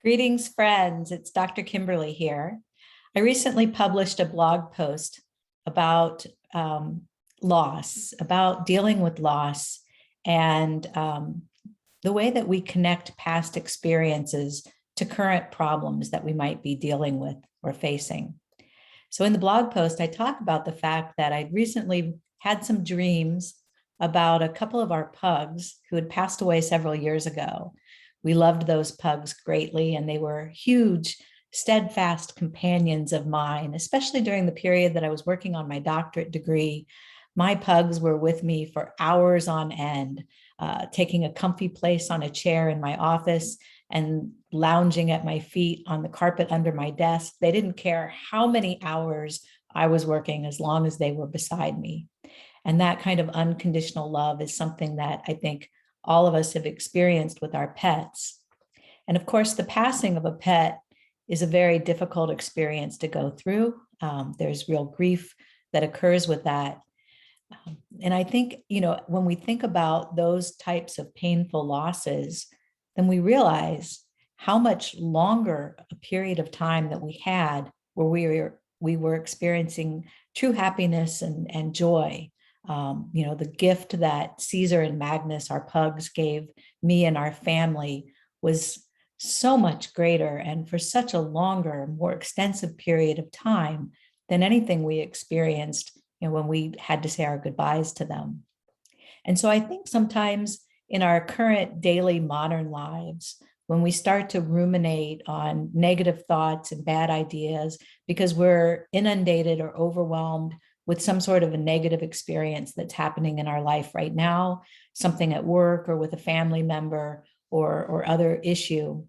Greetings, friends. It's Dr. Kimberly here. I recently published a blog post about loss, about dealing with loss, and the way that we connect past experiences to current problems that we might be dealing with or facing. So in the blog post, I talk about the fact that I'd recently had some dreams about a couple of our pugs who had passed away several years ago. We loved those pugs greatly, and they were huge, steadfast companions of mine, especially during the period that I was working on my doctorate degree. My pugs were with me for hours on end, taking a comfy place on a chair in my office and lounging at my feet on the carpet under my desk. They didn't care how many hours I was working as long as they were beside me. And that kind of unconditional love is something that I think all of us have experienced with our pets. And of course, the passing of a pet is a very difficult experience to go through. There's real grief that occurs with that. And I think, when we think about those types of painful losses, then we realize how much longer a period of time that we had where we were experiencing true happiness and joy. The gift that Ceasar and Magnus, our pugs, gave me and our family was so much greater and for such a longer, more extensive period of time than anything we experienced, when we had to say our goodbyes to them. And so I think sometimes in our current daily modern lives, when we start to ruminate on negative thoughts and bad ideas because we're inundated or overwhelmed with some sort of a negative experience that's happening in our life right now, something at work or with a family member or other issue,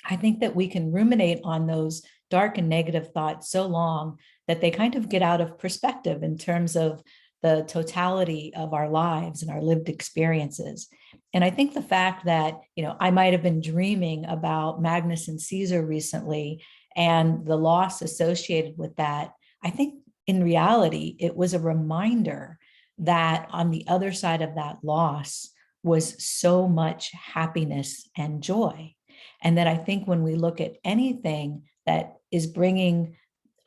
I think that we can ruminate on those dark and negative thoughts so long that they kind of get out of perspective in terms of the totality of our lives and our lived experiences. And I think the fact that, I might have been dreaming about Magnus and Ceasar recently and the loss associated with that, I think in reality, it was a reminder that on the other side of that loss was so much happiness and joy. And that I think when we look at anything that is bringing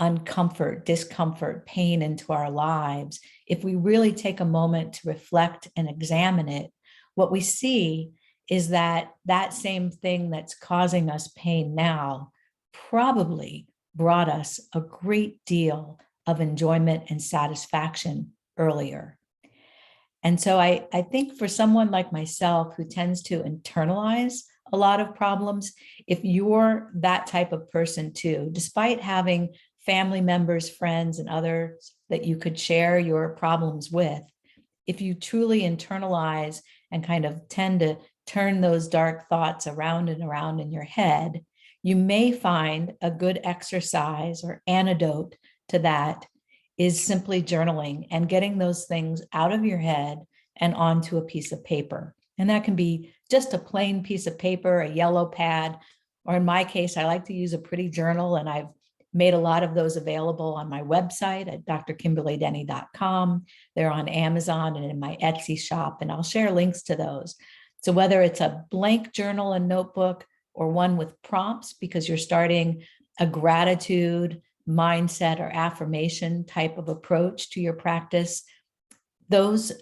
uncomfort, discomfort, pain into our lives, if we really take a moment to reflect and examine it, what we see is that that same thing that's causing us pain now probably brought us a great deal of enjoyment and satisfaction earlier. And so I think for someone like myself who tends to internalize a lot of problems, if you're that type of person too, despite having family members, friends, and others that you could share your problems with, if you truly internalize and kind of tend to turn those dark thoughts around and around in your head, you may find a good exercise or antidote to that is simply journaling and getting those things out of your head and onto a piece of paper. And that can be just a plain piece of paper, a yellow pad, or in my case, I like to use a pretty journal, and I've made a lot of those available on my website at drkimberlydenny.com. They're on Amazon and in my Etsy shop, and I'll share links to those. So whether it's a blank journal and notebook or one with prompts because you're starting a gratitude, mindset, or affirmation type of approach to your practice, those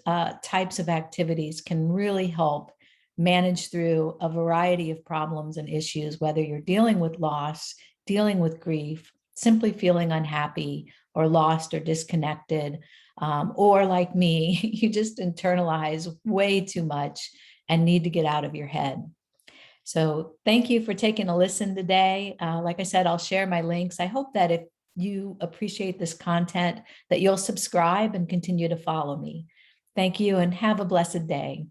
types of activities can really help manage through a variety of problems and issues, whether you're dealing with loss, dealing with grief, simply feeling unhappy or lost or disconnected, or like me, you just internalize way too much and need to get out of your head. So thank you for taking a listen today. Like I said, I'll share my links. I hope that if you appreciate this content, that you'll subscribe and continue to follow me. Thank you and have a blessed day.